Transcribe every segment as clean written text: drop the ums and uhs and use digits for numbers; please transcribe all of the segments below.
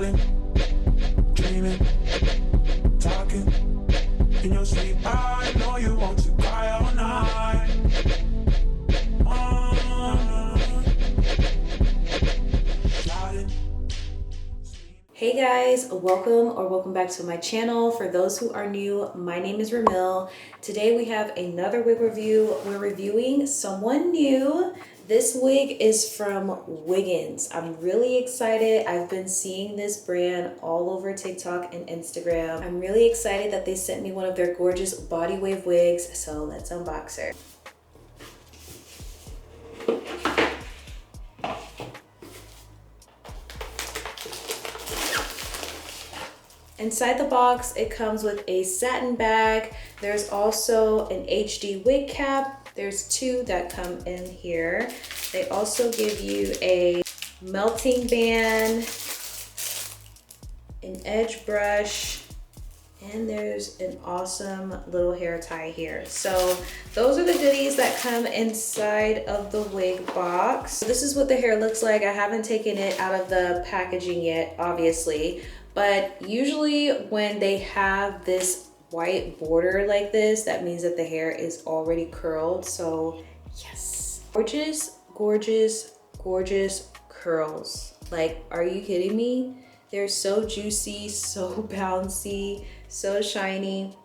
Darling, dreaming, talking in your sleep. I know you want to cry all night. Darling. Hey guys, welcome back to my channel. For those who are new, my name is Rumill. Today we have another wig review. We're reviewing someone new. This wig is from Wiggins. I'm really excited. I've been seeing this brand all over TikTok and Instagram. I'm really excited that they sent me one of their gorgeous body wave wigs. So let's unbox her. Inside the box, it comes with a satin bag. There's also an HD wig cap. There's two that come in here. They also give you a melting band, an edge brush, and there's an awesome little hair tie here. So those are the goodies that come inside of the wig box. This is what the hair looks like. I haven't taken it out of the packaging yet, obviously. But usually when they have this white border like this, that means that the hair is already curled. So yes, gorgeous, gorgeous, gorgeous curls. Like, are you kidding me? They're so juicy, so bouncy, so shiny.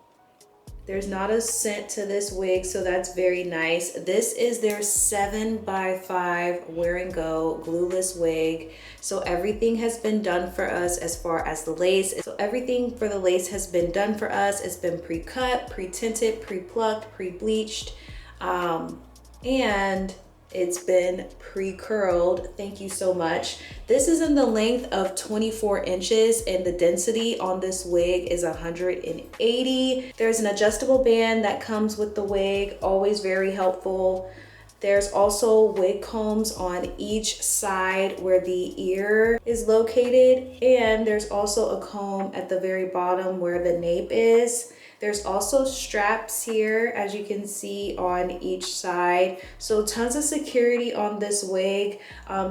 There's not a scent to this wig, so that's very nice. This is their 7x5 wear and go glueless wig. So everything has been done for us as far as the lace. So everything for the lace has been done for us. It's been pre-cut, pre-tinted, pre-plucked, pre-bleached, and it's been pre-curled. Thank you so much. This is in the length of 24 inches and the density on this wig is 180. There's an adjustable band that comes with the wig, always very helpful. There's also wig combs on each side where the ear is located, and there's also a comb at the very bottom where the nape is. There's also straps here, as you can see, on each side. So tons of security on this wig.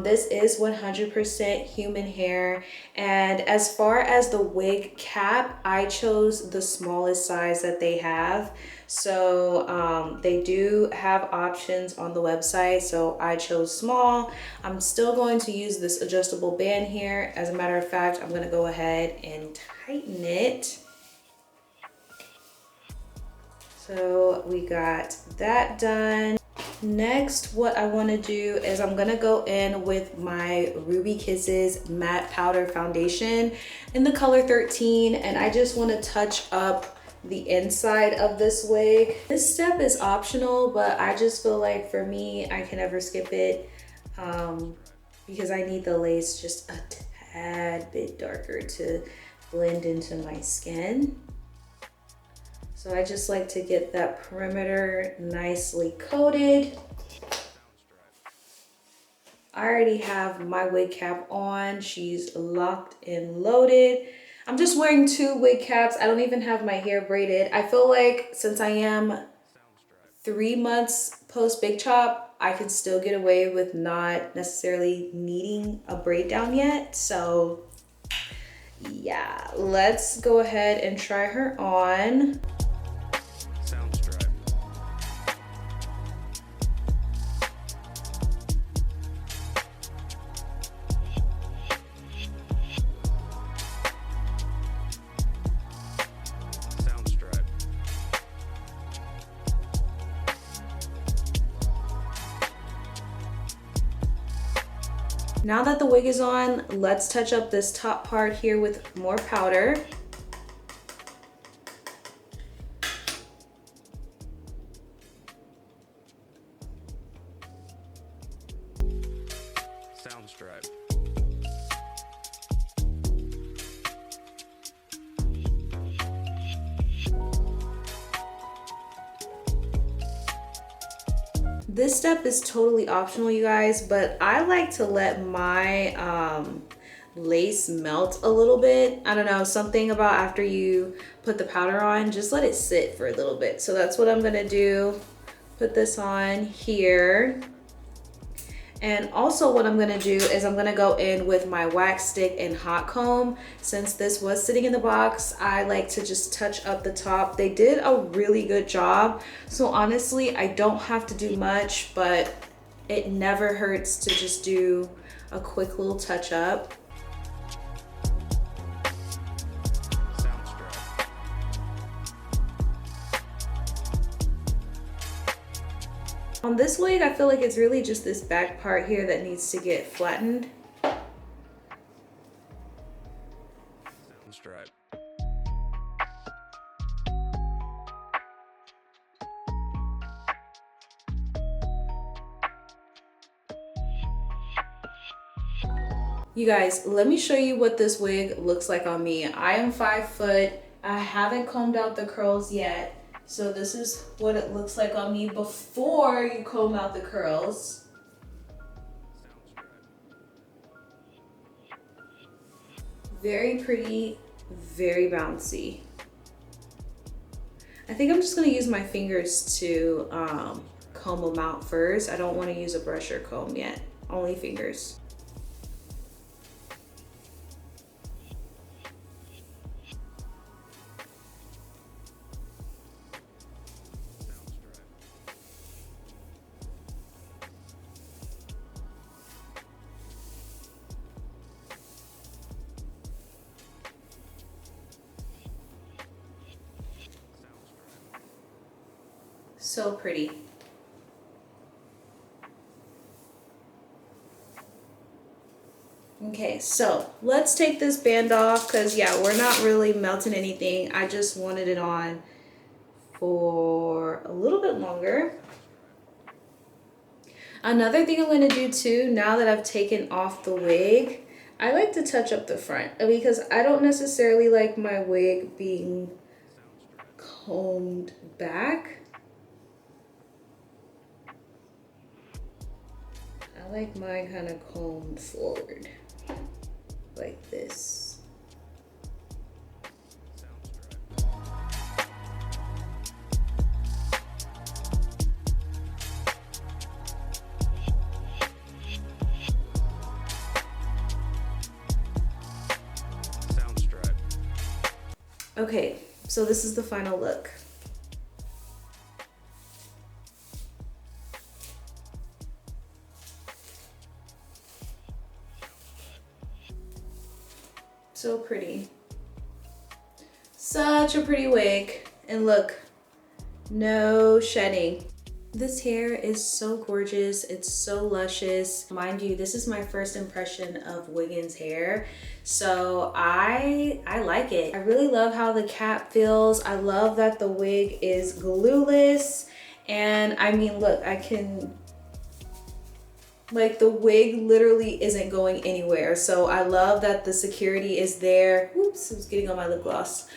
This is 100% human hair. And as far as the wig cap, I chose the smallest size that they have. So they do have options on the website. So I chose small. I'm still going to use this adjustable band here. As a matter of fact, I'm gonna go ahead and tighten it. So we got that done. Next, what I want to do is I'm gonna go in with my Ruby Kisses matte powder foundation in the color 13, and I just want to touch up the inside of this wig. This step is optional, but I just feel like for me, I can never skip it because I need the lace just a tad bit darker to blend into my skin. So I just like to get that perimeter nicely coated. I already have my wig cap on. She's locked and loaded. I'm just wearing two wig caps. I don't even have my hair braided. I feel like since I am 3 months post big chop, I can still get away with not necessarily needing a braid down yet. So yeah, let's go ahead and try her on. Now that the wig is on, let's touch up this top part here with more powder. Soundstripe. This step is totally optional, you guys, but I like to let my lace melt a little bit. I don't know, something about after you put the powder on, just let it sit for a little bit. So that's what I'm gonna do. Put this on here. And also what I'm gonna do is I'm gonna go in with my wax stick and hot comb. Since this was sitting in the box, I like to just touch up the top. They did a really good job. So honestly, I don't have to do much, but it never hurts to just do a quick little touch up. On this wig, I feel like it's really just this back part here that needs to get flattened. Stripe. You guys, let me show you what this wig looks like on me. I am 5 foot. I haven't combed out the curls yet. So this is what it looks like on me before you comb out the curls. Very pretty, very bouncy. I think I'm just gonna use my fingers to comb them out first. I don't wanna use a brush or comb yet, only fingers. So pretty. Okay, so let's take this band off because yeah, we're not really melting anything. I just wanted it on for a little bit longer. Another thing I'm going to do too, now that I've taken off the wig, I like to touch up the front because I don't necessarily like my wig being combed back. I like mine kind of combed forward, like this. Okay, so this is the final look. So pretty. Such a pretty wig. And look, no shedding. This hair is so gorgeous. It's so luscious. Mind you, this is my first impression of Wiggins Hair. So I like it. I really love how the cap feels. I love that the wig is glueless. And I mean, look, I can, like the wig literally isn't going anywhere. So I love that the security is there. Oops, I was getting on my lip gloss.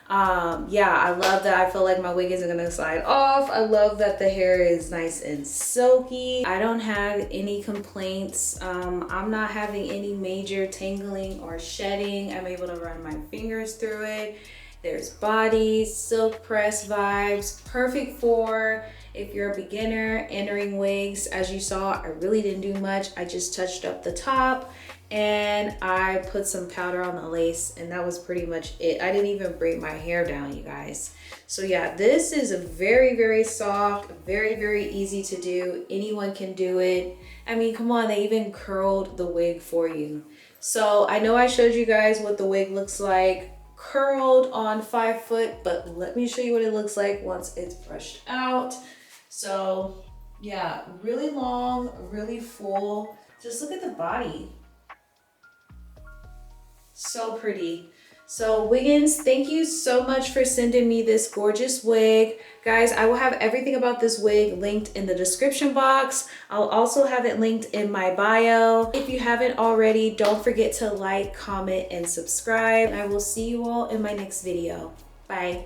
Yeah, I love that. I feel like my wig isn't gonna slide off. I love that the hair is nice and silky. I don't have any complaints. I'm not having any major tangling or shedding. I'm able to run my fingers through it. There's body, silk press vibes, perfect for if you're a beginner entering wigs. As you saw, I really didn't do much. I just touched up the top and I put some powder on the lace, and that was pretty much it. I didn't even braid my hair down, you guys. So yeah, this is a very, very soft, very, very easy to do. Anyone can do it. I mean, come on, they even curled the wig for you. So I know I showed you guys what the wig looks like curled on 5 foot, but let me show you what it looks like once it's brushed out. So yeah, really long, really full. Just look at the body. So pretty. So Wiggins, thank you so much for sending me this gorgeous wig. Guys, I will have everything about this wig linked in the description box. I'll also have it linked in my bio. If you haven't already, don't forget to like, comment, and subscribe. I will see you all in my next video. Bye.